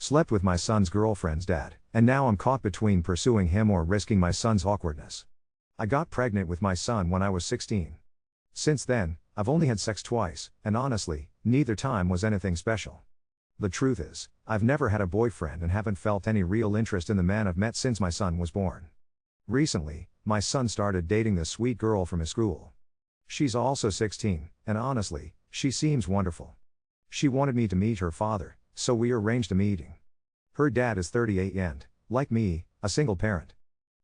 Slept with my son's girlfriend's dad, and now I'm caught between pursuing him or risking my son's awkwardness. I got pregnant with my son when I was 16. Since then, I've only had sex twice, and honestly, neither time was anything special. The truth is, I've never had a boyfriend and haven't felt any real interest in the man I've met since my son was born. Recently, my son started dating this sweet girl from his school. She's also 16, and honestly, she seems wonderful. She wanted me to meet her father, so we arranged a meeting. Her dad is 38 and, like me, a single parent.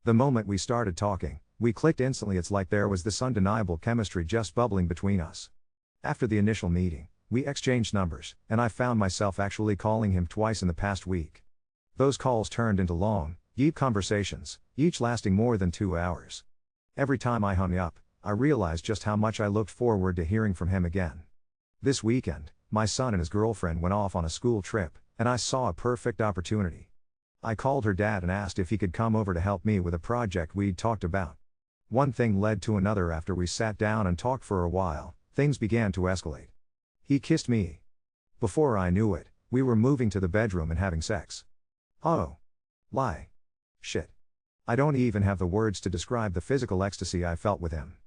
The moment we started talking, we clicked instantly. It's like there was this undeniable chemistry just bubbling between us. After the initial meeting, we exchanged numbers, and I found myself actually calling him twice in the past week. Those calls turned into long, deep conversations, each lasting more than 2 hours. Every time I hung up, I realized just how much I looked forward to hearing from him again. This weekend, my son and his girlfriend went off on a school trip, and I saw a perfect opportunity. I called her dad and asked if he could come over to help me with a project we'd talked about. One thing led to another. After we sat down and talked for a while, things began to escalate. He kissed me. Before I knew it, we were moving to the bedroom and having sex. Oh. Lie. Shit. I don't even have the words to describe the physical ecstasy I felt with him.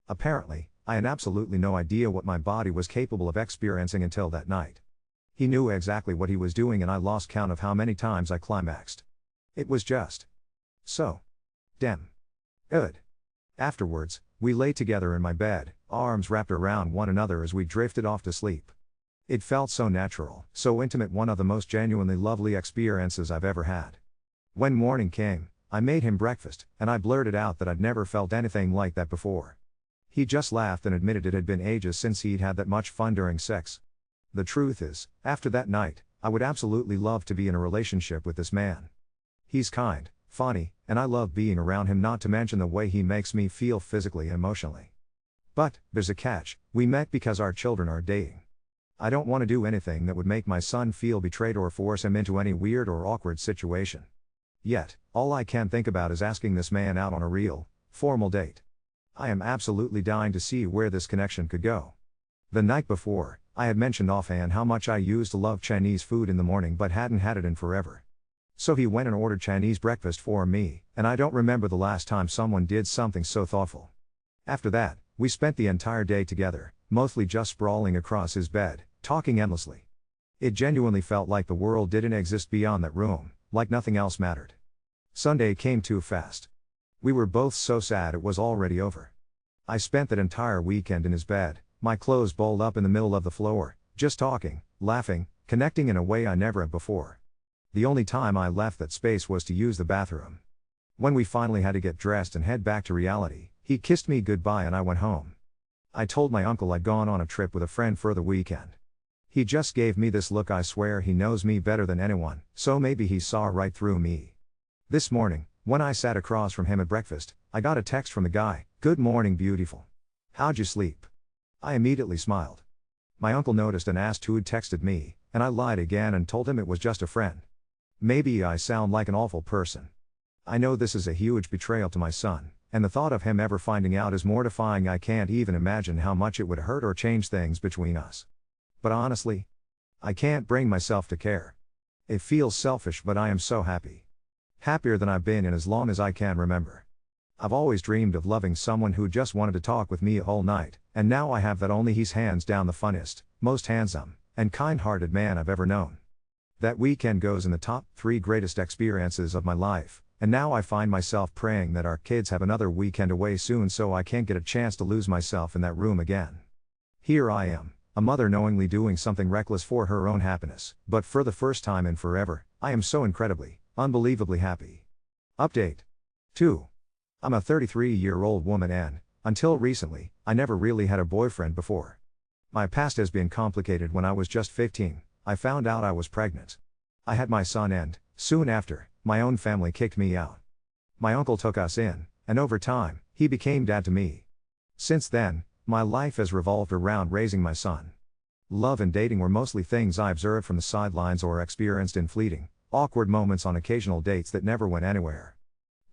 Apparently, I had absolutely no idea what my body was capable of experiencing until that night. He knew exactly what he was doing, and I lost count of how many times I climaxed. It was just so damn good. Afterwards, we lay together in my bed, arms wrapped around one another as we drifted off to sleep. It felt so natural, so intimate, one of the most genuinely lovely experiences I've ever had. When morning came, I made him breakfast, and I blurted out that I'd never felt anything like that before. He just laughed and admitted it had been ages since he'd had that much fun during sex. The truth is, after that night, I would absolutely love to be in a relationship with this man. He's kind, funny, and I love being around him, not to mention the way he makes me feel physically and emotionally. But, there's a catch: we met because our children are dating. I don't want to do anything that would make my son feel betrayed or force him into any weird or awkward situation. Yet, all I can think about is asking this man out on a real, formal date. I am absolutely dying to see where this connection could go. The night before, I had mentioned offhand how much I used to love Chinese food in the morning but hadn't had it in forever. So he went and ordered Chinese breakfast for me, and I don't remember the last time someone did something so thoughtful. After that, we spent the entire day together, mostly just sprawling across his bed, talking endlessly. It genuinely felt like the world didn't exist beyond that room, like nothing else mattered. Sunday came too fast. We were both so sad it was already over. I spent that entire weekend in his bed, my clothes balled up in the middle of the floor, just talking, laughing, connecting in a way I never had before. The only time I left that space was to use the bathroom. When we finally had to get dressed and head back to reality, he kissed me goodbye and I went home. I told my uncle I'd gone on a trip with a friend for the weekend. He just gave me this look. I swear he knows me better than anyone, so maybe he saw right through me. This morning, when I sat across from him at breakfast, I got a text from the guy: "Good morning, beautiful. How'd you sleep?" I immediately smiled. My uncle noticed and asked who'd texted me, and I lied again and told him it was just a friend. Maybe I sound like an awful person. I know this is a huge betrayal to my son, and the thought of him ever finding out is mortifying. I can't even imagine how much it would hurt or change things between us. But honestly, I can't bring myself to care. It feels selfish, but I am so happy. Happier than I've been in as long as I can remember. I've always dreamed of loving someone who just wanted to talk with me all night, and now I have that. Only he's hands down the funnest, most handsome, and kind-hearted man I've ever known. That weekend goes in the top 3 greatest experiences of my life, and now I find myself praying that our kids have another weekend away soon so I can't get a chance to lose myself in that room again. Here I am, a mother knowingly doing something reckless for her own happiness, but for the first time in forever, I am so incredibly, unbelievably happy. Update 2. I'm a 33-year-old woman and, until recently, I never really had a boyfriend before. My past has been complicated. When I was just 15, I found out I was pregnant. I had my son and, soon after, my own family kicked me out. My uncle took us in, and over time, he became dad to me. Since then, my life has revolved around raising my son. Love and dating were mostly things I observed from the sidelines or experienced in fleeting, awkward moments on occasional dates that never went anywhere.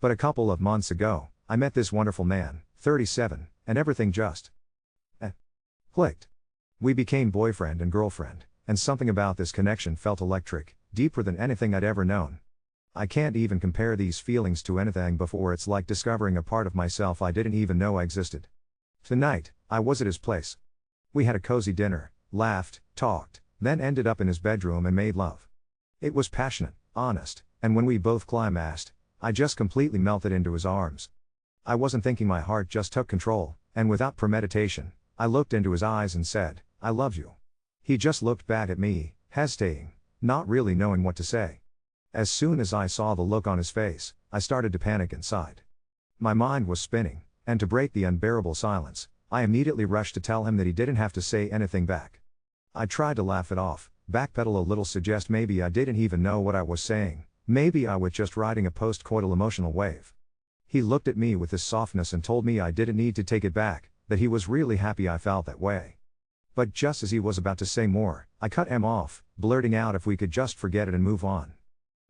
But a couple of months ago, I met this wonderful man, 37, and everything just clicked. We became boyfriend and girlfriend, and something about this connection felt electric, deeper than anything I'd ever known. I can't even compare these feelings to anything before. It's like discovering a part of myself I didn't even know existed. Tonight, I was at his place. We had a cozy dinner, laughed, talked, then ended up in his bedroom and made love. It was passionate, honest, and when we both climaxed, I just completely melted into his arms. I wasn't thinking, my heart just took control, and without premeditation, I looked into his eyes and said, "I love you." He just looked back at me, hesitating, not really knowing what to say. As soon as I saw the look on his face, I started to panic inside. My mind was spinning, and to break the unbearable silence, I immediately rushed to tell him that he didn't have to say anything back. I tried to laugh it off, backpedal a little, suggest maybe I didn't even know what I was saying, maybe I was just riding a post-coital emotional wave. He looked at me with this softness and told me I didn't need to take it back, that he was really happy I felt that way. But just as he was about to say more, I cut him off, blurting out if we could just forget it and move on.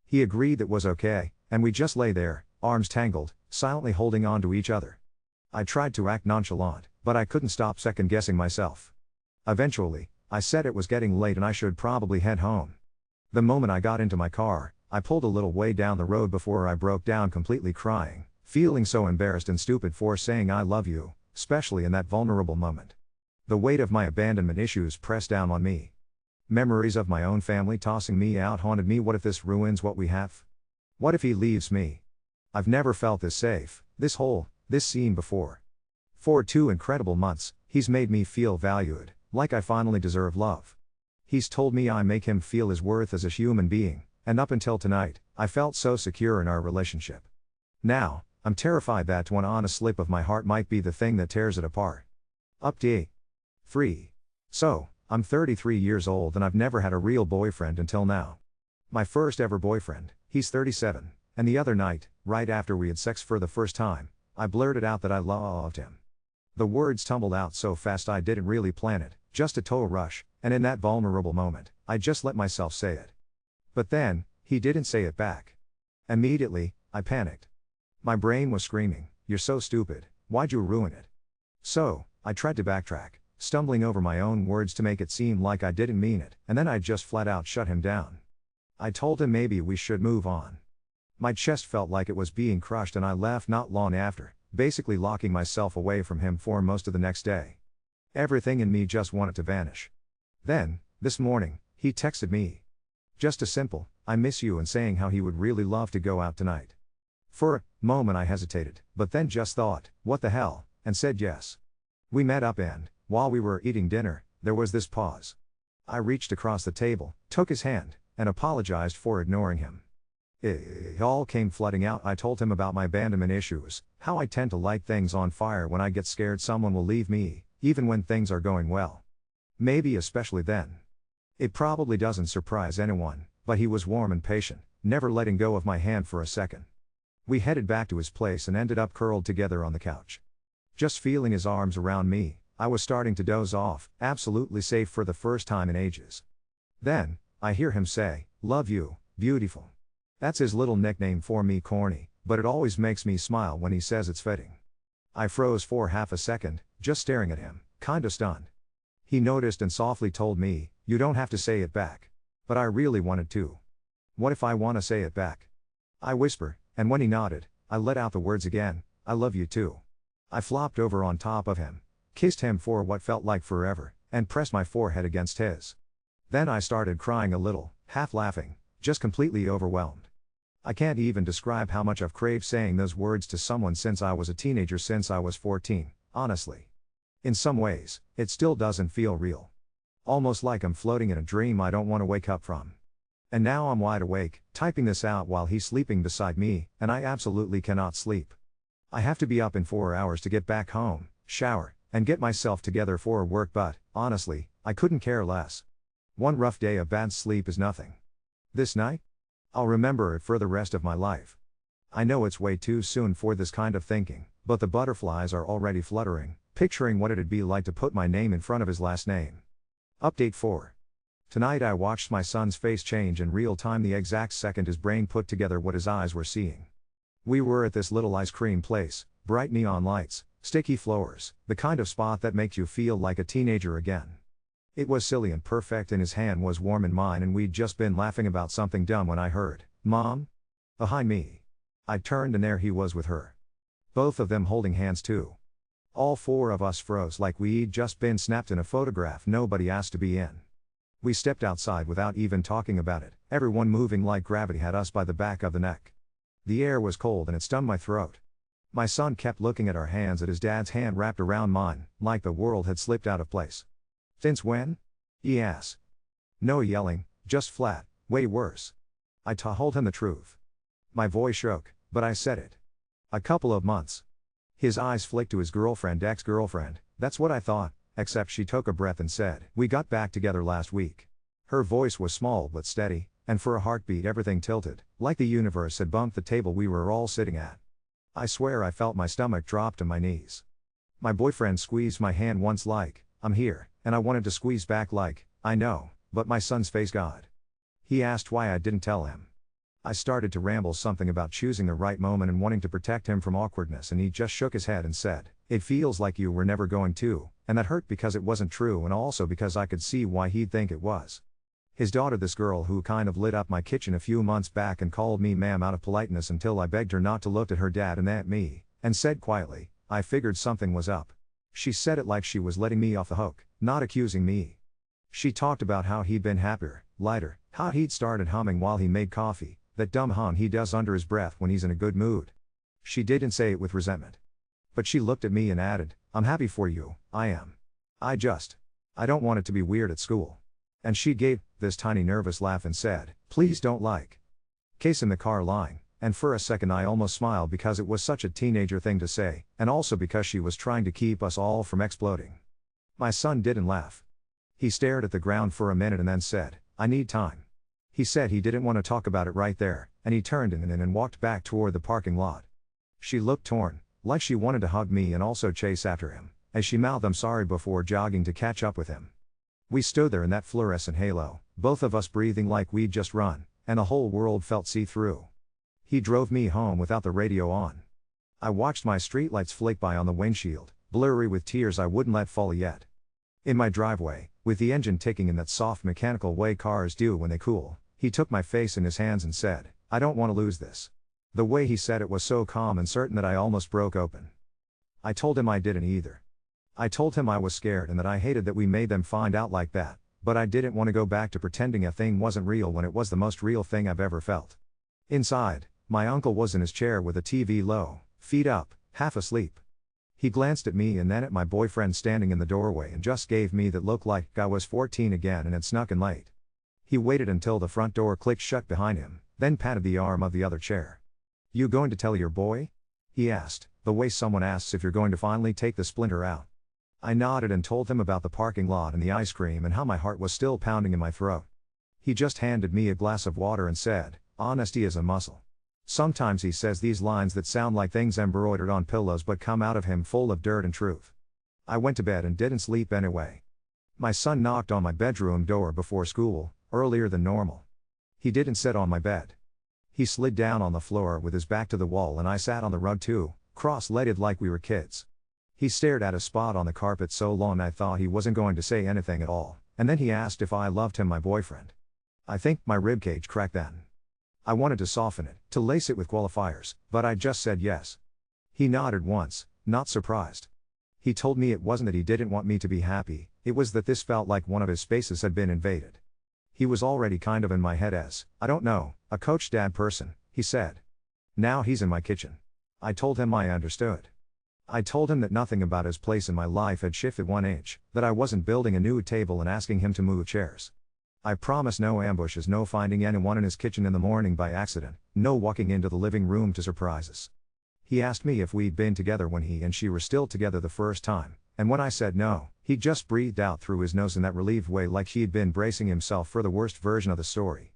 He agreed that was okay, and we just lay there, arms tangled, silently holding on to each other. I tried to act nonchalant, but I couldn't stop second-guessing myself. Eventually, I said it was getting late and I should probably head home. The moment I got into my car, I pulled a little way down the road before I broke down completely crying, feeling so embarrassed and stupid for saying I love you, especially in that vulnerable moment. The weight of my abandonment issues pressed down on me. Memories of my own family tossing me out haunted me. What if this ruins what we have? What if he leaves me? I've never felt this safe, this whole, this seen before. For 2 incredible months, he's made me feel valued, like I finally deserve love. He's told me I make him feel his worth as a human being, and up until tonight, I felt so secure in our relationship. Now, I'm terrified that one honest slip of my heart might be the thing that tears it apart. Update 3. So, I'm 33 years old and I've never had a real boyfriend until now. My first ever boyfriend, he's 37, and the other night, right after we had sex for the first time, I blurted out that I loved him. The words tumbled out so fast I didn't really plan it, just a total rush, and in that vulnerable moment, I just let myself say it. But then, he didn't say it back. Immediately, I panicked. My brain was screaming, "You're so stupid, why'd you ruin it?" So, I tried to backtrack, stumbling over my own words to make it seem like I didn't mean it, and then I just flat out shut him down. I told him maybe we should move on. My chest felt like it was being crushed and I left not long after, basically locking myself away from him for most of the next day. Everything in me just wanted to vanish. Then, this morning, he texted me. Just a simple, "I miss you," and saying how he would really love to go out tonight. For a moment I hesitated, but then just thought, what the hell, and said yes. We met up and, while we were eating dinner, there was this pause. I reached across the table, took his hand, and apologized for ignoring him. It all came flooding out. I told him about my abandonment issues, how I tend to light things on fire when I get scared someone will leave me, even when things are going well. Maybe especially then. It probably doesn't surprise anyone, but he was warm and patient, never letting go of my hand for a second. We headed back to his place and ended up curled together on the couch. Just feeling his arms around me, I was starting to doze off, absolutely safe for the first time in ages. Then, I hear him say, "Love you, beautiful." That's his little nickname for me, corny, but it always makes me smile when he says it's fitting. I froze for half a second, just staring at him, kinda stunned. He noticed and softly told me, "You don't have to say it back." But I really wanted to. What if I want to say it back? I whisper, and when he nodded, I let out the words again, "I love you too." I flopped over on top of him, kissed him for what felt like forever, and pressed my forehead against his. Then I started crying a little, half laughing, just completely overwhelmed. I can't even describe how much I've craved saying those words to someone since I was a teenager, since I was 14, honestly. In some ways, it still doesn't feel real. Almost like I'm floating in a dream I don't want to wake up from. And now I'm wide awake, typing this out while he's sleeping beside me, and I absolutely cannot sleep. I have to be up in 4 hours to get back home, shower, and get myself together for work, but, honestly, I couldn't care less. One rough day of bad sleep is nothing. This night? I'll remember it for the rest of my life. I know it's way too soon for this kind of thinking, but the butterflies are already fluttering, picturing what it'd be like to put my name in front of his last name. Update 4. Tonight I watched my son's face change in real time the exact second his brain put together what his eyes were seeing. We were at this little ice cream place, bright neon lights, sticky floors, the kind of spot that makes you feel like a teenager again. It was silly and perfect, and his hand was warm in mine, and we'd just been laughing about something dumb when I heard, "Mom?" behind me. I turned and there he was with her. Both of them holding hands too. All four of us froze like we'd just been snapped in a photograph nobody asked to be in. We stepped outside without even talking about it, everyone moving like gravity had us by the back of the neck. The air was cold and it stung my throat. My son kept looking at our hands, at his dad's hand wrapped around mine, like the world had slipped out of place. "Since when?" he asked. No yelling, just flat, "Way worse." I told him the truth. My voice shook, but I said it. "A couple of months." His eyes flicked to his girlfriend, ex-girlfriend. "That's what I thought," except she took a breath and said, "We got back together last week." Her voice was small but steady, and for a heartbeat everything tilted, like the universe had bumped the table we were all sitting at. I swear I felt my stomach drop to my knees. My boyfriend squeezed my hand once like, "I'm here," and I wanted to squeeze back like, "I know," but my son's face God. He asked why I didn't tell him. I started to ramble something about choosing the right moment and wanting to protect him from awkwardness, and he just shook his head and said, "It feels like you were never going to," and that hurt because it wasn't true and also because I could see why he'd think it was. His daughter, this girl who kind of lit up my kitchen a few months back and called me ma'am out of politeness until I begged her not to look at her dad and then at me, and said quietly, "I figured something was up." She said it like she was letting me off the hook, not accusing me. She talked about how he'd been happier, lighter, how he'd started humming while he made coffee, that dumb hum he does under his breath when he's in a good mood. She didn't say it with resentment. But she looked at me and added, "I'm happy for you, I am. I don't want it to be weird at school." And she gave this tiny nervous laugh and said, "Please don't like." Case in the car lying, and for a second I almost smiled because it was such a teenager thing to say, and also because she was trying to keep us all from exploding. My son didn't laugh. He stared at the ground for a minute and then said, "I need time." He said he didn't want to talk about it right there, and he turned in and walked back toward the parking lot. She looked torn, like she wanted to hug me and also chase after him, as she mouthed "I'm sorry" before jogging to catch up with him. We stood there in that fluorescent halo, both of us breathing like we'd just run, and the whole world felt see-through. He drove me home without the radio on. I watched my streetlights flick by on the windshield, blurry with tears I wouldn't let fall yet. In my driveway, with the engine ticking in that soft mechanical way cars do when they cool, he took my face in his hands and said, "I don't want to lose this." The way he said it was so calm and certain that I almost broke open. I told him I didn't either. I told him I was scared and that I hated that we made them find out like that, but I didn't want to go back to pretending a thing wasn't real when it was the most real thing I've ever felt. Inside, my uncle was in his chair with a TV low, feet up, half asleep. He glanced at me and then at my boyfriend standing in the doorway and just gave me that look like I was 14 again and had snuck in late. He waited until the front door clicked shut behind him, then patted the arm of the other chair. "You going to tell your boy?" he asked, the way someone asks if you're going to finally take the splinter out. I nodded and told him about the parking lot and the ice cream and how my heart was still pounding in my throat. He just handed me a glass of water and said, "Honesty is a muscle." Sometimes he says these lines that sound like things embroidered on pillows but come out of him full of dirt and truth. I went to bed and didn't sleep anyway. My son knocked on my bedroom door before school, earlier than normal. He didn't sit on my bed. He slid down on the floor with his back to the wall and I sat on the rug too, cross-legged like we were kids. He stared at a spot on the carpet so long I thought he wasn't going to say anything at all, and then he asked if I loved him, my boyfriend. I think my ribcage cracked then. I wanted to soften it, to lace it with qualifiers, but I just said yes. He nodded once, not surprised. He told me it wasn't that he didn't want me to be happy, it was that this felt like one of his spaces had been invaded. He was already kind of in my head as, I don't know, a coach dad person, he said. Now he's in my kitchen. I told him I understood. I told him that nothing about his place in my life had shifted 1 inch, that I wasn't building a new table and asking him to move chairs. I promised no ambushes, no finding anyone in his kitchen in the morning by accident, no walking into the living room to surprise us. He asked me if we'd been together when he and she were still together the first time, and when I said no, he just breathed out through his nose in that relieved way like he'd been bracing himself for the worst version of the story.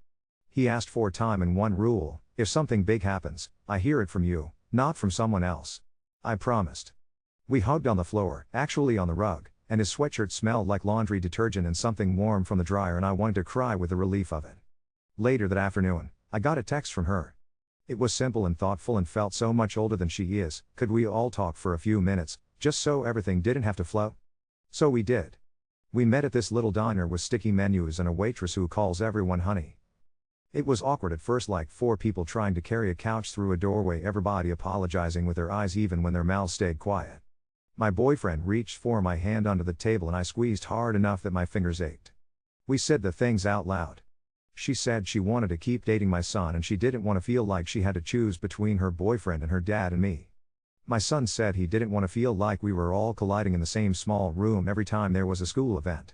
He asked for time and one rule: if something big happens, I hear it from you, not from someone else. I promised. We hugged on the floor, actually on the rug, and his sweatshirt smelled like laundry detergent and something warm from the dryer, and I wanted to cry with the relief of it. Later that afternoon, I got a text from her. It was simple and thoughtful and felt so much older than she is. Could we all talk for a few minutes, just so everything didn't have to flow? So we did. We met at this little diner with sticky menus and a waitress who calls everyone honey. It was awkward at first, like 4 people trying to carry a couch through a doorway, everybody apologizing with their eyes even when their mouths stayed quiet. My boyfriend reached for my hand under the table and I squeezed hard enough that my fingers ached. We said the things out loud. She said she wanted to keep dating my son and she didn't want to feel like she had to choose between her boyfriend and her dad and me. My son said he didn't want to feel like we were all colliding in the same small room every time there was a school event.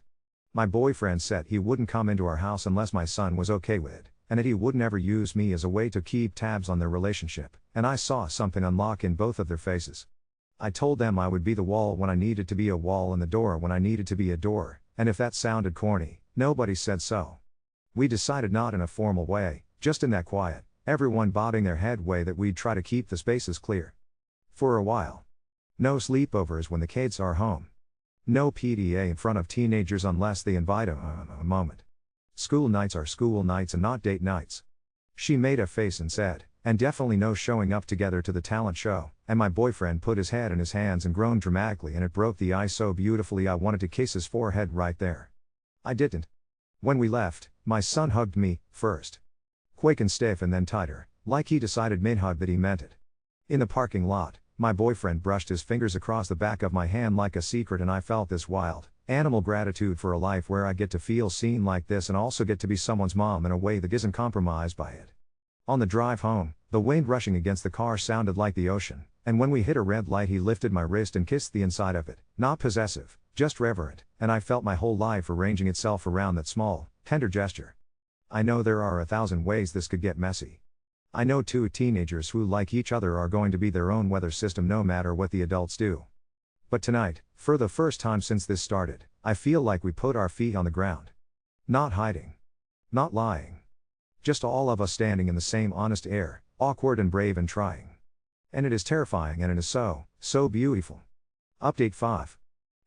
My boyfriend said he wouldn't come into our house unless my son was okay with it, and that he wouldn't ever use me as a way to keep tabs on their relationship, and I saw something unlock in both of their faces. I told them I would be the wall when I needed to be a wall and the door when I needed to be a door, and if that sounded corny, nobody said so. We decided not in a formal way, just in that quiet, everyone bobbing their head way that we'd try to keep the spaces clear. For a while. No sleepovers when the kids are home. No PDA in front of teenagers unless they invite a moment. School nights are school nights and not date nights. She made a face and said, and definitely no showing up together to the talent show, and my boyfriend put his head in his hands and groaned dramatically and it broke the ice so beautifully I wanted to kiss his forehead right there. I didn't. When we left, my son hugged me, first. Quick and stiff and then tighter, like he decided mid-hug that he meant it. In the parking lot, my boyfriend brushed his fingers across the back of my hand like a secret and I felt this wild, animal gratitude for a life where I get to feel seen like this and also get to be someone's mom in a way that isn't compromised by it. On the drive home, the wind rushing against the car sounded like the ocean, and when we hit a red light he lifted my wrist and kissed the inside of it, not possessive, just reverent, and I felt my whole life arranging itself around that small, tender gesture. I know there are 1,000 ways this could get messy. I know 2 teenagers who like each other are going to be their own weather system no matter what the adults do. But tonight, for the first time since this started, I feel like we put our feet on the ground. Not hiding. Not lying. Just all of us standing in the same honest air, awkward and brave and trying. And it is terrifying and it is so beautiful. Update 5.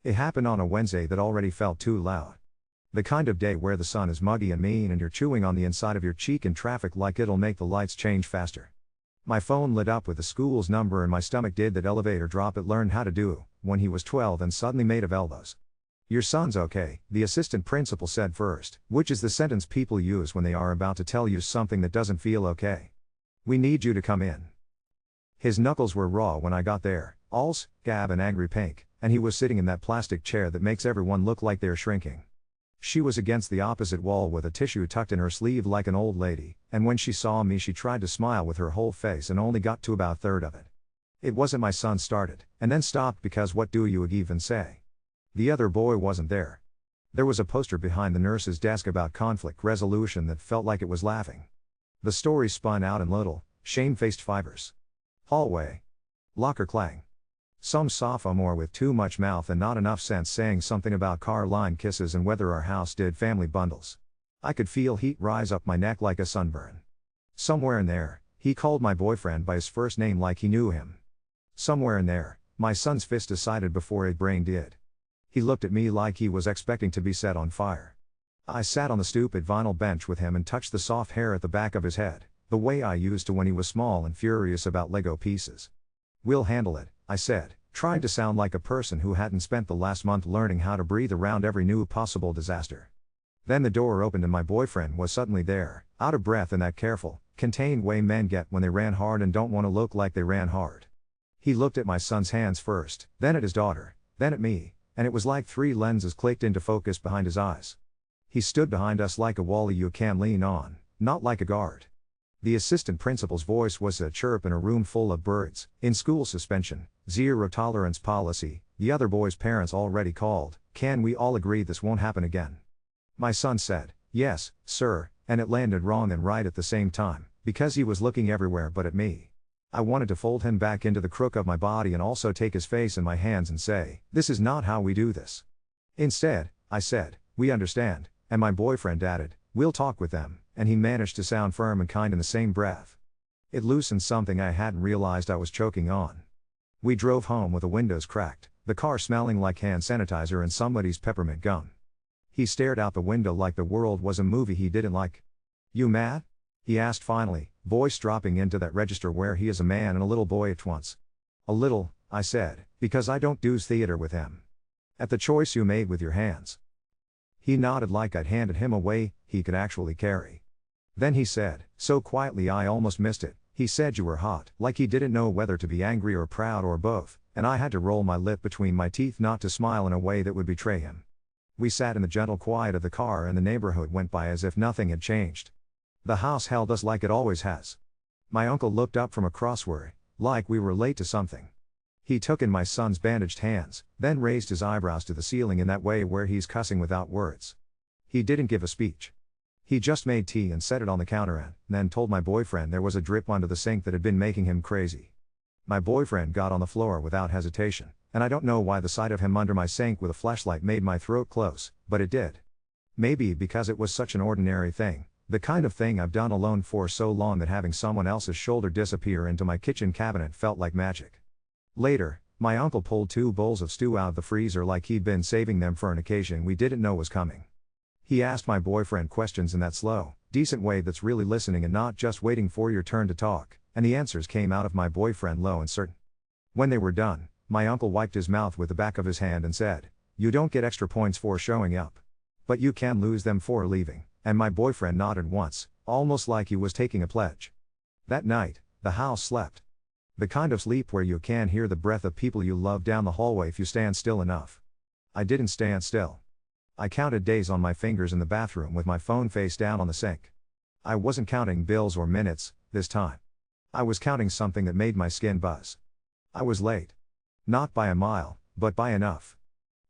It happened on a Wednesday that already felt too loud. The kind of day where the sun is muggy and mean and you're chewing on the inside of your cheek in traffic like it'll make the lights change faster. My phone lit up with the school's number and my stomach did that elevator drop it learned how to do when he was 12 and suddenly made of elbows. Your son's okay, the assistant principal said first, which is the sentence people use when they are about to tell you something that doesn't feel okay. We need you to come in. His knuckles were raw when I got there, alls, gab and angry pink, and he was sitting in that plastic chair that makes everyone look like they're shrinking. She was against the opposite wall with a tissue tucked in her sleeve like an old lady, and when she saw me she tried to smile with her whole face and only got to about a third of it. It wasn't my son started, and then stopped because what do you even say? The other boy wasn't there. There was a poster behind the nurse's desk about conflict resolution that felt like it was laughing. The story spun out in little, shame-faced fibers. Hallway. Locker clang. Some sophomore with too much mouth and not enough sense saying something about car line kisses and whether our house did family bundles. I could feel heat rise up my neck like a sunburn. Somewhere in there, he called my boyfriend by his first name like he knew him. Somewhere in there, my son's fist decided before his brain did. He looked at me like he was expecting to be set on fire. I sat on the stupid vinyl bench with him and touched the soft hair at the back of his head, the way I used to when he was small and furious about Lego pieces. We'll handle it, I said, trying to sound like a person who hadn't spent the last month learning how to breathe around every new possible disaster. Then the door opened and my boyfriend was suddenly there, out of breath in that careful, contained way men get when they ran hard and don't want to look like they ran hard. He looked at my son's hands first, then at his daughter, then at me, and it was like 3 lenses clicked into focus behind his eyes. He stood behind us like a wall you can lean on, not like a guard. The assistant principal's voice was a chirp in a room full of birds. In school suspension, zero tolerance policy, the other boys' parents already called. Can we all agree this won't happen again? My son said, yes, sir, and it landed wrong and right at the same time, because he was looking everywhere but at me. I wanted to fold him back into the crook of my body and also take his face in my hands and say, this is not how we do this. Instead, I said, we understand, and my boyfriend added, we'll talk with them, and he managed to sound firm and kind in the same breath. It loosened something I hadn't realized I was choking on. We drove home with the windows cracked, the car smelling like hand sanitizer and somebody's peppermint gum. He stared out the window like the world was a movie he didn't like. You mad? He asked finally, voice dropping into that register where he is a man and a little boy at once. A little, I said, because I don't do theater with him. At the choice you made with your hands. He nodded like I'd handed him a way he could actually carry. Then he said, so quietly I almost missed it, he said you were hot, like he didn't know whether to be angry or proud or both, and I had to roll my lip between my teeth not to smile in a way that would betray him. We sat in the gentle quiet of the car and the neighborhood went by as if nothing had changed. The house held us like it always has. My uncle looked up from a crossword, like we were late to something. He took in my son's bandaged hands, then raised his eyebrows to the ceiling in that way where he's cussing without words. He didn't give a speech. He just made tea and set it on the counter and then told my boyfriend there was a drip under the sink that had been making him crazy. My boyfriend got on the floor without hesitation, and I don't know why the sight of him under my sink with a flashlight made my throat close, but it did. Maybe because it was such an ordinary thing, the kind of thing I've done alone for so long that having someone else's shoulder disappear into my kitchen cabinet felt like magic. Later, my uncle pulled 2 bowls of stew out of the freezer like he'd been saving them for an occasion we didn't know was coming. He asked my boyfriend questions in that slow, decent way that's really listening and not just waiting for your turn to talk, and the answers came out of my boyfriend low and certain. When they were done, my uncle wiped his mouth with the back of his hand and said, "You don't get extra points for showing up. But you can lose them for leaving," and my boyfriend nodded once, almost like he was taking a pledge. That night, the house slept. The kind of sleep where you can hear the breath of people you love down the hallway if you stand still enough. I didn't stand still. I counted days on my fingers in the bathroom with my phone face down on the sink. I wasn't counting bills or minutes, this time. I was counting something that made my skin buzz. I was late. Not by a mile, but by enough.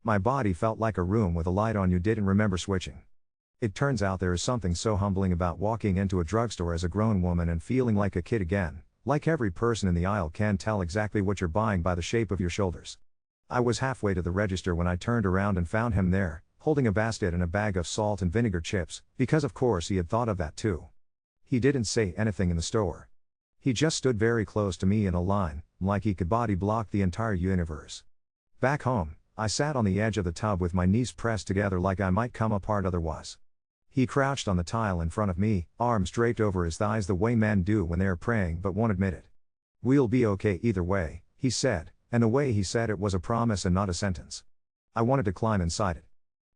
My body felt like a room with a light on you didn't remember switching. It turns out there is something so humbling about walking into a drugstore as a grown woman and feeling like a kid again, like every person in the aisle can tell exactly what you're buying by the shape of your shoulders. I was halfway to the register when I turned around and found him there, holding a basket and a bag of salt and vinegar chips, because of course he had thought of that too. He didn't say anything in the store. He just stood very close to me in a line, like he could body block the entire universe. Back home, I sat on the edge of the tub with my knees pressed together like I might come apart otherwise. He crouched on the tile in front of me, arms draped over his thighs the way men do when they are praying but won't admit it. "We'll be okay either way," he said, and the way he said it was a promise and not a sentence. I wanted to climb inside it.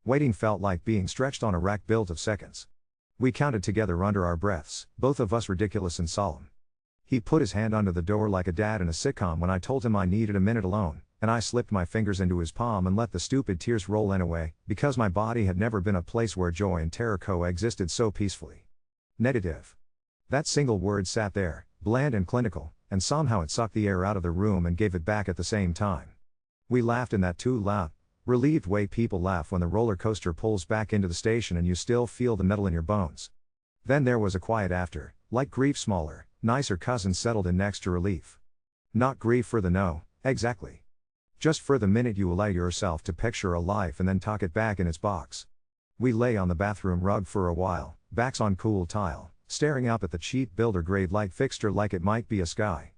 Waiting felt like being stretched on a rack built of seconds. We counted together under our breaths, both of us ridiculous and solemn. He put his hand under the door like a dad in a sitcom when I told him I needed a minute alone, and I slipped my fingers into his palm and let the stupid tears roll anyway, because my body had never been a place where joy and terror coexisted so peacefully. Negative. That single word sat there, bland and clinical, and somehow it sucked the air out of the room and gave it back at the same time. We laughed in that too loud, relieved way people laugh when the roller coaster pulls back into the station and you still feel the metal in your bones. Then there was a quiet after, like grief smaller, nicer cousins settled in next to relief. Not grief for the no, exactly. Just for the minute you allow yourself to picture a life and then tuck it back in its box. We lay on the bathroom rug for a while, backs on cool tile, staring up at the cheap builder-grade light fixture like it might be a sky.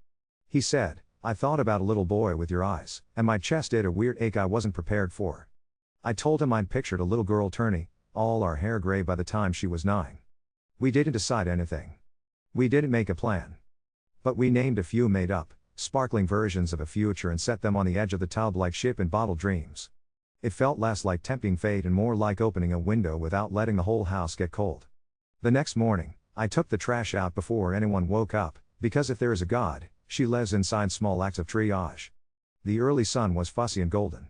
He said, "I thought about a little boy with your eyes," and my chest did a weird ache I wasn't prepared for. I told him I'd pictured a little girl turning, all our hair gray by the time she was 9. We didn't decide anything. We didn't make a plan. But we named a few made-up, sparkling versions of a future and set them on the edge of the tub like ship in bottled dreams. It felt less like tempting fate and more like opening a window without letting the whole house get cold. The next morning, I took the trash out before anyone woke up, because if there is a God, she lives inside small acts of triage. The early sun was fussy and golden.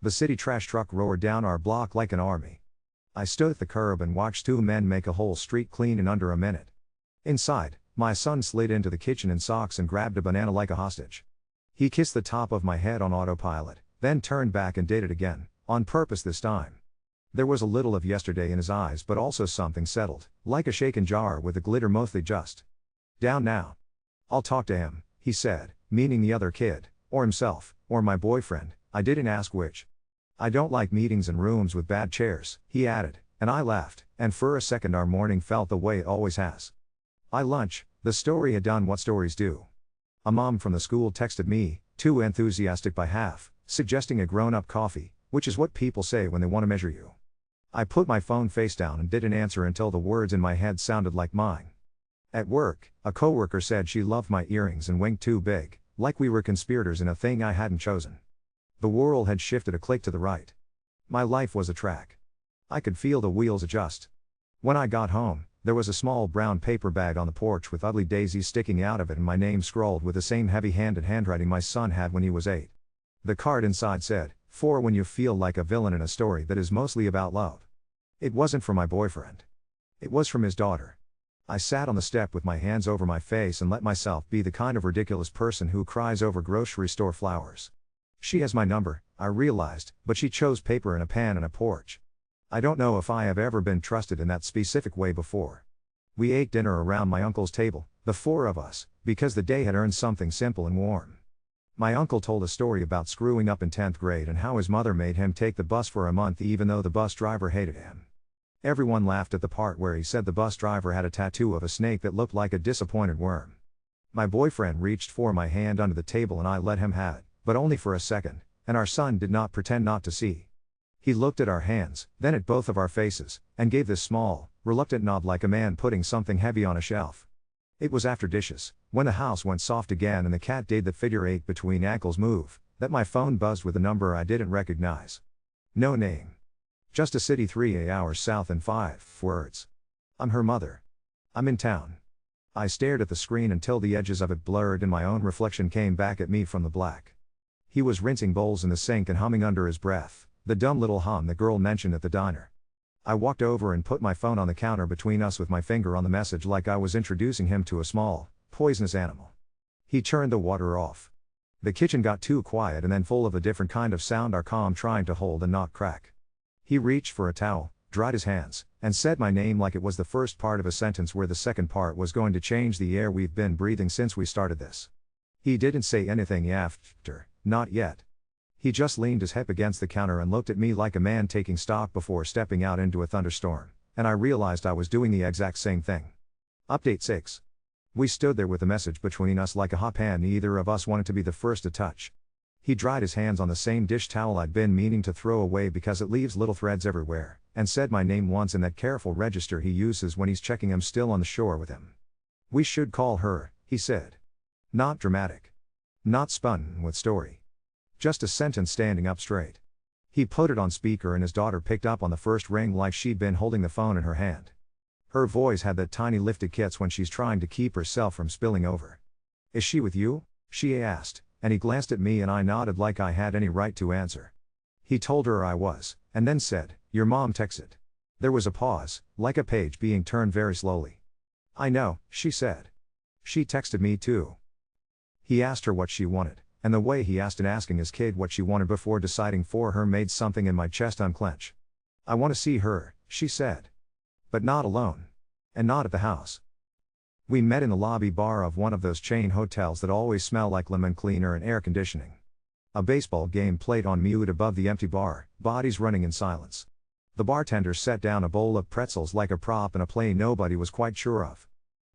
The city trash truck roared down our block like an army. I stood at the curb and watched 2 men make a whole street clean in under a minute. Inside, my son slid into the kitchen in socks and grabbed a banana like a hostage. He kissed the top of my head on autopilot, then turned back and did it again, on purpose this time. There was a little of yesterday in his eyes but also something settled, like a shaken jar with the glitter mostly just down now. "I'll talk to him," he said, meaning the other kid, or himself, or my boyfriend, I didn't ask which. "I don't like meetings in rooms with bad chairs," he added, and I laughed, and for a second our morning felt the way it always has. By lunch, the story had done what stories do. A mom from the school texted me, too enthusiastic by half, suggesting a grown-up coffee, which is what people say when they want to measure you. I put my phone face down and didn't answer until the words in my head sounded like mine. At work, a coworker said she loved my earrings and winked too big, like we were conspirators in a thing I hadn't chosen. The world had shifted a click to the right. My life was a track. I could feel the wheels adjust. When I got home, there was a small brown paper bag on the porch with ugly daisies sticking out of it and my name scrawled with the same heavy-handed handwriting my son had when he was 8. The card inside said, "For when you feel like a villain in a story that is mostly about love." It wasn't for my boyfriend. It was from his daughter. I sat on the step with my hands over my face and let myself be the kind of ridiculous person who cries over grocery store flowers. She has my number, I realized, but she chose paper and a pen and a porch. I don't know if I have ever been trusted in that specific way before. We ate dinner around my uncle's table, the 4 of us, because the day had earned something simple and warm. My uncle told a story about screwing up in 10th grade and how his mother made him take the bus for a month even though the bus driver hated him. Everyone laughed at the part where he said the bus driver had a tattoo of a snake that looked like a disappointed worm. My boyfriend reached for my hand under the table and I let him have it, but only for a second, and our son did not pretend not to see. He looked at our hands, then at both of our faces, and gave this small, reluctant nod like a man putting something heavy on a shelf. It was after dishes, when the house went soft again and the cat did the figure 8 between ankles move, that my phone buzzed with a number I didn't recognize. No name. Just a city 3 hours south and 5 words. I'm her mother. I'm in town. I stared at the screen until the edges of it blurred and my own reflection came back at me from the black. He was rinsing bowls in the sink and humming under his breath, the dumb little hum the girl mentioned at the diner. I walked over and put my phone on the counter between us with my finger on the message like I was introducing him to a small, poisonous animal. He turned the water off. The kitchen got too quiet and then full of a different kind of sound our calm trying to hold and not crack. He reached for a towel, dried his hands, and said my name like it was the first part of a sentence where the second part was going to change the air we've been breathing since we started this. He didn't say anything after, not yet. He just leaned his hip against the counter and looked at me like a man taking stock before stepping out into a thunderstorm, and I realized I was doing the exact same thing. Update 6. We stood there with the message between us like a hot pan neither of us wanted to be the first to touch. He dried his hands on the same dish towel I'd been meaning to throw away because it leaves little threads everywhere, and said my name once in that careful register he uses when he's checking I'm still on the shore with him. "We should call her," he said. Not dramatic. Not spun with story. Just a sentence standing up straight. He put it on speaker and his daughter picked up on the first ring like she'd been holding the phone in her hand. Her voice had that tiny lifted kits when she's trying to keep herself from spilling over. "Is she with you?" she asked, and he glanced at me and I nodded like I had any right to answer. He told her I was, and then said, "Your mom texted." There was a pause, like a page being turned very slowly. "I know," she said. "She texted me too." He asked her what she wanted, and the way he asked in asking his kid what she wanted before deciding for her made something in my chest unclench. "I want to see her," she said. "But not alone. And not at the house." We met in the lobby bar of one of those chain hotels that always smell like lemon cleaner and air conditioning. A baseball game played on mute above the empty bar, bodies running in silence. The bartender set down a bowl of pretzels like a prop and a play nobody was quite sure of.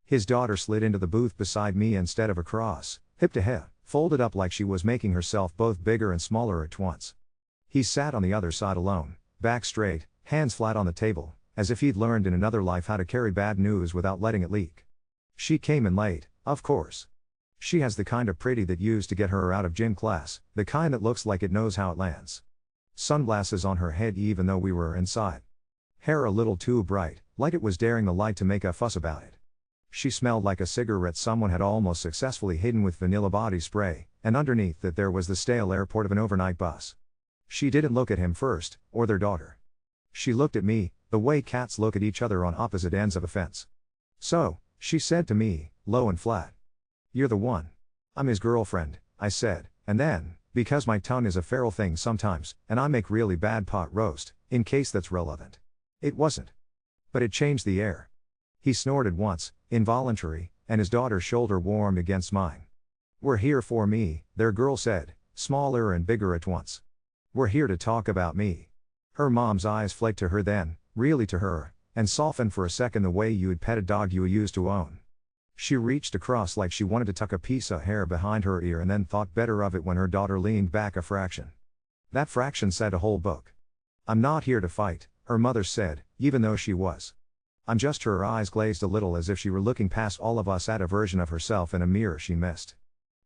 His daughter slid into the booth beside me instead of across, hip to hip, folded up like she was making herself both bigger and smaller at once. He sat on the other side alone, back straight, hands flat on the table, as if he'd learned in another life how to carry bad news without letting it leak. She came in late, of course. She has the kind of pretty that used to get her out of gym class, the kind that looks like it knows how it lands. Sunglasses on her head even though we were inside. Hair a little too bright, like it was daring the light to make a fuss about it. She smelled like a cigarette someone had almost successfully hidden with vanilla body spray, and underneath that there was the stale airport of an overnight bus. She didn't look at him first, or their daughter. She looked at me, the way cats look at each other on opposite ends of a fence. "So," she said to me, low and flat. "You're the one." "I'm his girlfriend," I said, and then, because my tongue is a feral thing sometimes, and I make really bad pot roast, in case that's relevant. It wasn't. But it changed the air. He snorted once, involuntary, and his daughter's shoulder warmed against mine. "We're here for me," their girl said, smaller and bigger at once. "We're here to talk about me." Her mom's eyes flaked to her then, really to her, and softened for a second the way you'd pet a dog you used to own. She reached across like she wanted to tuck a piece of hair behind her ear and then thought better of it when her daughter leaned back a fraction. That fraction said a whole book. "I'm not here to fight," her mother said, even though she was. "I'm just," her eyes glazed a little as if she were looking past all of us at a version of herself in a mirror she missed.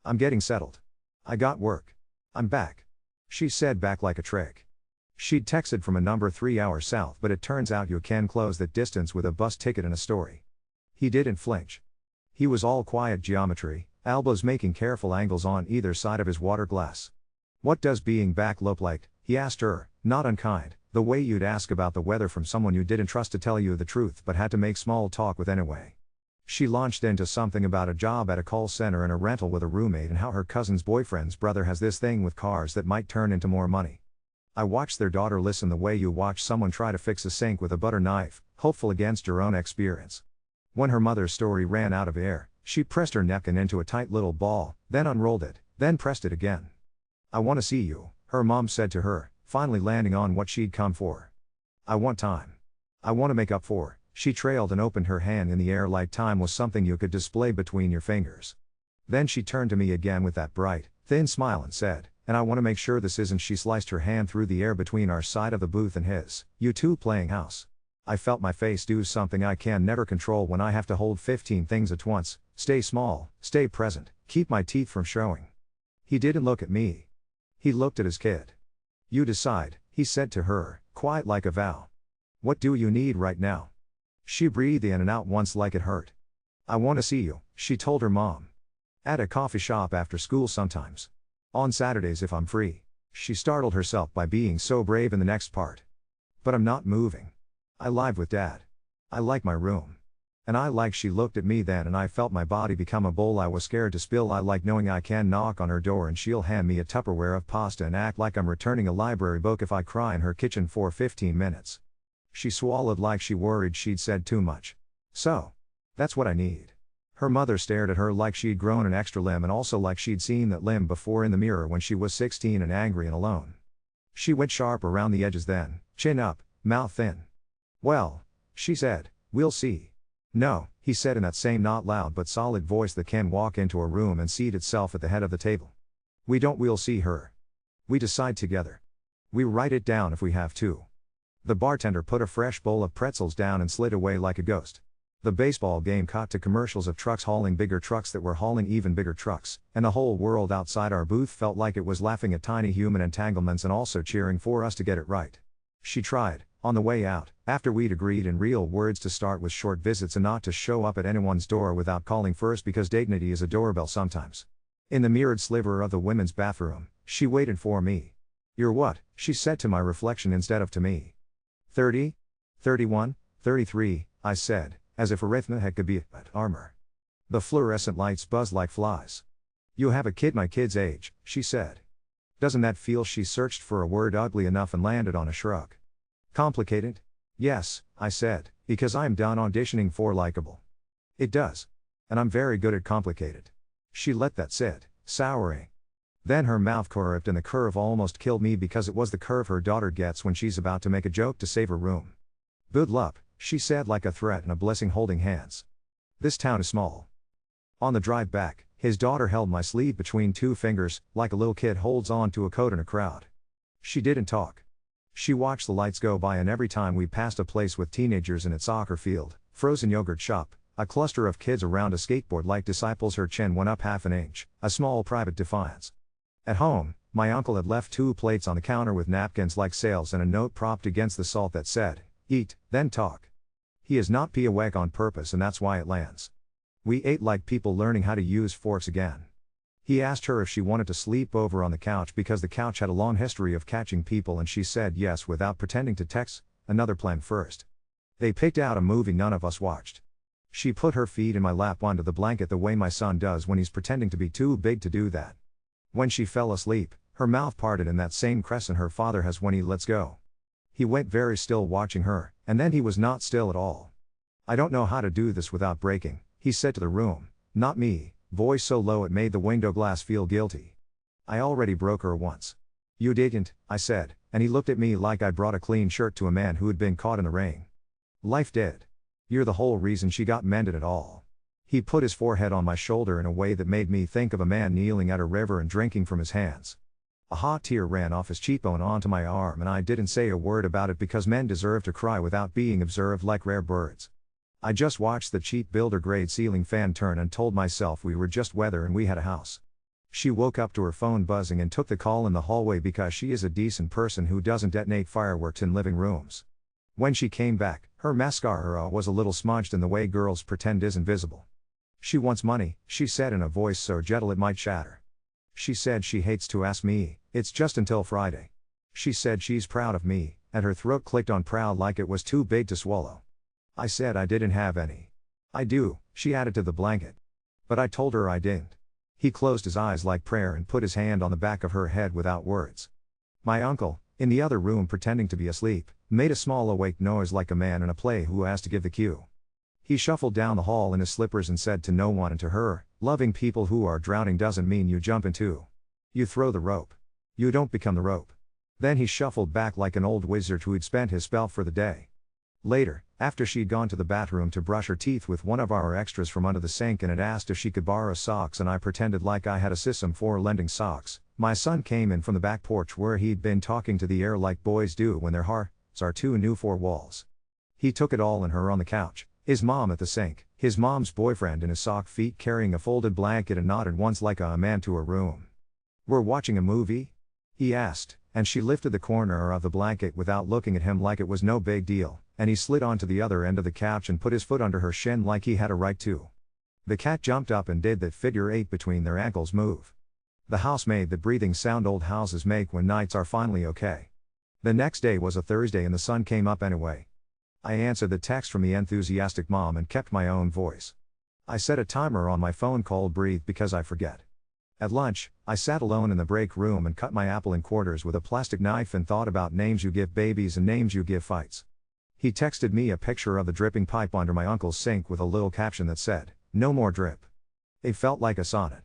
"I'm getting settled. I got work. I'm back." She said back like a trick. She'd texted from a number 3 hours south, but it turns out you can close that distance with a bus ticket and a story. He didn't flinch. He was all quiet geometry, elbows making careful angles on either side of his water glass. What does being back look like? He asked her, not unkind, the way you'd ask about the weather from someone you didn't trust to tell you the truth but had to make small talk with anyway. She launched into something about a job at a call center and a rental with a roommate and how her cousin's boyfriend's brother has this thing with cars that might turn into more money. I watched their daughter listen the way you watch someone try to fix a sink with a butter knife, hopeful against your own experience. When her mother's story ran out of air, she pressed her napkin into a tight little ball, then unrolled it, then pressed it again. I want to see you, her mom said to her, finally landing on what she'd come for. I want time. I want to make up for. She trailed and opened her hand in the air like time was something you could display between your fingers. Then she turned to me again with that bright, thin smile and said, and I want to make sure this isn't. She sliced her hand through the air between our side of the booth and his. You two playing house. I felt my face do something I can never control when I have to hold 15 things at once, stay small, stay present, keep my teeth from showing. He didn't look at me. He looked at his kid. You decide, he said to her, quiet like a vow. What do you need right now? She breathed in and out once like it hurt. I want to see you, she told her mom. At a coffee shop after school sometimes. On Saturdays if I'm free. She startled herself by being so brave in the next part. But I'm not moving. I live with Dad. I like my room. And I like. She looked at me then and I felt my body become a bowl I was scared to spill. I like knowing I can knock on her door and she'll hand me a Tupperware of pasta and act like I'm returning a library book if I cry in her kitchen for 15 minutes. She swallowed like she worried she'd said too much. So. That's what I need. Her mother stared at her like she'd grown an extra limb and also like she'd seen that limb before in the mirror when she was 16 and angry and alone. She went sharp around the edges then, chin up, mouth thin. Well, she said, we'll see. No, he said in that same not loud but solid voice that can walk into a room and seat itself at the head of the table. We don't. We'll see her. We decide together. We write it down if we have to. The bartender put a fresh bowl of pretzels down and slid away like a ghost. The baseball game cut to commercials of trucks hauling bigger trucks that were hauling even bigger trucks, and the whole world outside our booth felt like it was laughing at tiny human entanglements and also cheering for us to get it right. She tried, on the way out, after we'd agreed in real words to start with short visits and not to show up at anyone's door without calling first because dignity is a doorbell sometimes. In the mirrored sliver of the women's bathroom, she waited for me. You're what? She said to my reflection instead of to me. 30? 31? 33, I said, as if arithmetic could be armor. The fluorescent lights buzzed like flies. You have a kid my kid's age, she said. Doesn't that feel? She searched for a word ugly enough and landed on a shrug. Complicated? Yes, I said, because I'm done auditioning for likable. It does. And I'm very good at complicated. She let that sit, souring. Then her mouth curved and the curve almost killed me because it was the curve her daughter gets when she's about to make a joke to save her room. Good luck, she said like a threat and a blessing, holding hands. This town is small. On the drive back, his daughter held my sleeve between two fingers, like a little kid holds on to a coat in a crowd. She didn't talk. She watched the lights go by and every time we passed a place with teenagers in its soccer field, frozen yogurt shop, a cluster of kids around a skateboard like disciples, her chin went up half an inch, a small private defiance. At home, my uncle had left 2 plates on the counter with napkins like sails and a note propped against the salt that said, eat, then talk. He is not awake on purpose and that's why it lands. We ate like people learning how to use forks again. He asked her if she wanted to sleep over on the couch because the couch had a long history of catching people and she said yes without pretending to text, another plan first. They picked out a movie none of us watched. She put her feet in my lap under the blanket the way my son does when he's pretending to be too big to do that. When she fell asleep, her mouth parted in that same crescent her father has when he lets go. He went very still watching her, and then he was not still at all. I don't know how to do this without breaking, he said to the room, not me, voice so low it made the window glass feel guilty. I already broke her once. You didn't, I said, and he looked at me like I brought a clean shirt to a man who had been caught in the rain. Life did. You're the whole reason she got mended at all. He put his forehead on my shoulder in a way that made me think of a man kneeling at a river and drinking from his hands. A hot tear ran off his cheekbone onto my arm and I didn't say a word about it because men deserve to cry without being observed like rare birds. I just watched the cheap builder grade ceiling fan turn and told myself we were just weather and we had a house. She woke up to her phone buzzing and took the call in the hallway because she is a decent person who doesn't detonate fireworks in living rooms. When she came back, her mascara was a little smudged in the way girls pretend isn't visible. She wants money, she said in a voice so gentle it might shatter. She said she hates to ask me, it's just until Friday. She said she's proud of me, and her throat clicked on proud like it was too big to swallow. I said I didn't have any. I do, she added to the blanket. But I told her I didn't. He closed his eyes like prayer and put his hand on the back of her head without words. My uncle, in the other room pretending to be asleep, made a small awake noise like a man in a play who has to give the cue. He shuffled down the hall in his slippers and said to no one and to her, loving people who are drowning doesn't mean you jump into. You throw the rope. You don't become the rope. Then he shuffled back like an old wizard who'd spent his spell for the day. Later, after she'd gone to the bathroom to brush her teeth with one of our extras from under the sink and had asked if she could borrow socks and I pretended like I had a system for lending socks, my son came in from the back porch where he'd been talking to the air like boys do when their hearts are too new for walls. He took it all and her on the couch, his mom at the sink, his mom's boyfriend in his sock feet carrying a folded blanket and nodded once like a man to her room. We're watching a movie? He asked, and she lifted the corner of the blanket without looking at him like it was no big deal, and he slid onto the other end of the couch and put his foot under her shin like he had a right to. The cat jumped up and did that figure 8 between their ankles move. The house made the breathing sound old houses make when nights are finally okay. The next day was a Thursday and the sun came up anyway. I answered the text from the enthusiastic mom and kept my own voice. I set a timer on my phone called breathe because I forget. At lunch, I sat alone in the break room and cut my apple in quarters with a plastic knife and thought about names you give babies and names you give fights. He texted me a picture of the dripping pipe under my uncle's sink with a little caption that said, "No more drip." It felt like a sonnet.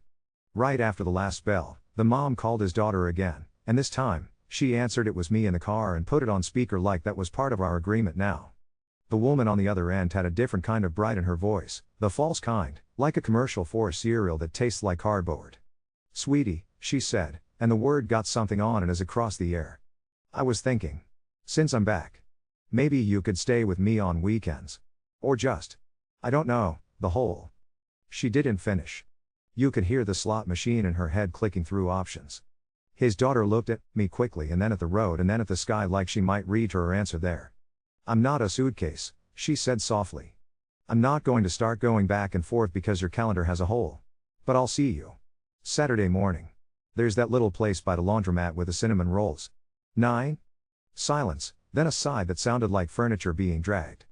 Right after the last bell, the mom called his daughter again, and this time, she answered it was me in the car and put it on speaker like that was part of our agreement now. The woman on the other end had a different kind of bright in her voice, the false kind, like a commercial for cereal that tastes like cardboard. "Sweetie," she said, and the word got something on and as across the air. I was thinking. Since I'm back. Maybe you could stay with me on weekends. Or just. I don't know, the whole. She didn't finish. You could hear the slot machine in her head clicking through options. His daughter looked at me quickly and then at the road and then at the sky like she might read her answer there. "I'm not a suitcase," she said softly. "I'm not going to start going back and forth because your calendar has a hole. But I'll see you. Saturday morning. There's that little place by the laundromat with the cinnamon rolls. 9? Silence, then a sigh that sounded like furniture being dragged.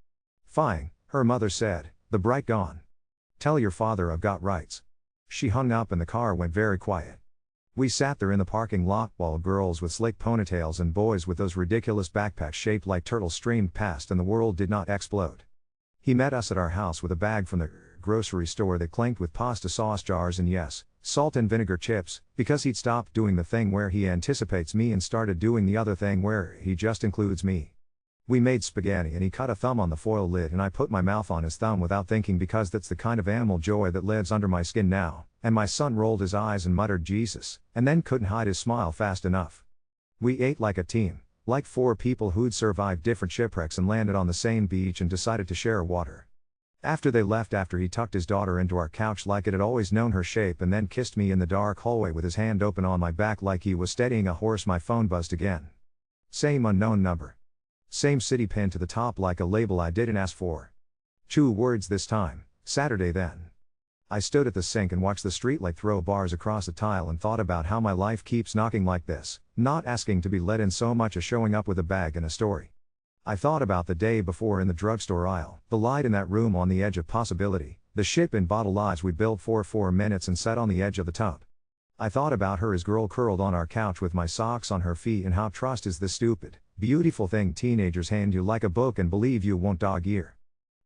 "Fine," her mother said, the bright gone. "Tell your father I've got rights." She hung up and the car went very quiet. We sat there in the parking lot while girls with slick ponytails and boys with those ridiculous backpacks shaped like turtles streamed past and the world did not explode. He met us at our house with a bag from the grocery store that clanked with pasta sauce jars and yes, salt and vinegar chips, because he'd stopped doing the thing where he anticipates me and started doing the other thing where he just includes me. We made spaghetti and he cut a thumb on the foil lid and I put my mouth on his thumb without thinking because that's the kind of animal joy that lives under my skin now, and my son rolled his eyes and muttered Jesus, and then couldn't hide his smile fast enough. We ate like a team, like 4 people who'd survived different shipwrecks and landed on the same beach and decided to share water. After they left after he tucked his daughter into our couch like it had always known her shape and then kissed me in the dark hallway with his hand open on my back like he was steadying a horse, my phone buzzed again. Same unknown number. Same city pinned to the top like a label I didn't ask for. 2 words this time, Saturday then. I stood at the sink and watched the streetlight throw bars across the tile and thought about how my life keeps knocking like this, not asking to be let in so much as showing up with a bag and a story. I thought about the day before in the drugstore aisle, the light in that room on the edge of possibility, the ship in bottle lives we built for 4 minutes and sat on the edge of the tub. I thought about her as girl curled on our couch with my socks on her feet and how trust is this stupid, beautiful thing teenagers hand you like a book and believe you won't dog ear.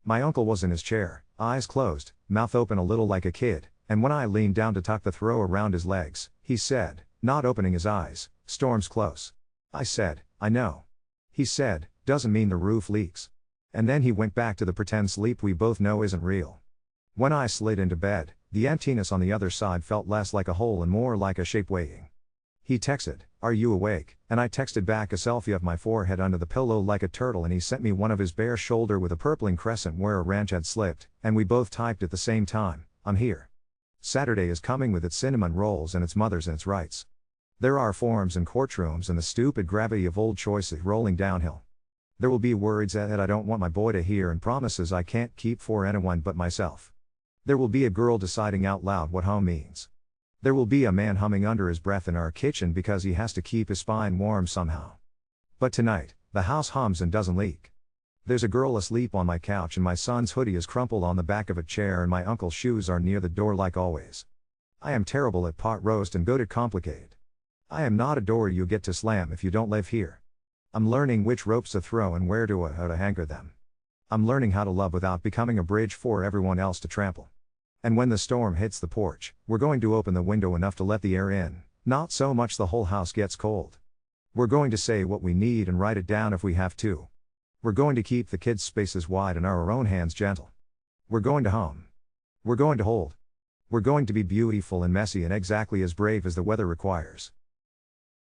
My uncle was in his chair, eyes closed, mouth open a little like a kid, and when I leaned down to tuck the throw around his legs, he said, not opening his eyes, "Storm's close." I said, "I know." He said, "Doesn't mean the roof leaks." And then he went back to the pretend sleep we both know isn't real. When I slid into bed, the emptiness on the other side felt less like a hole and more like a shape waiting. He texted, "Are you awake?" And I texted back a selfie of my forehead under the pillow like a turtle and he sent me one of his bare shoulder with a purpling crescent where a wrench had slipped, and we both typed at the same time, "I'm here." Saturday is coming with its cinnamon rolls and its mothers and its rights. There are forms and courtrooms and the stupid gravity of old choices rolling downhill. There will be words that I don't want my boy to hear and promises I can't keep for anyone but myself. There will be a girl deciding out loud what home means. There will be a man humming under his breath in our kitchen because he has to keep his spine warm somehow. But tonight, the house hums and doesn't leak. There's a girl asleep on my couch and my son's hoodie is crumpled on the back of a chair and my uncle's shoes are near the door like always. I am terrible at pot roast and good at complicated. I am not a door you get to slam if you don't live here. I'm learning which ropes to throw and where to how to anchor them. I'm learning how to love without becoming a bridge for everyone else to trample. And when the storm hits the porch, we're going to open the window enough to let the air in, not so much the whole house gets cold. We're going to say what we need and write it down if we have to. We're going to keep the kids' spaces wide and our own hands gentle. We're going to hum. We're going to hold. We're going to be beautiful and messy and exactly as brave as the weather requires.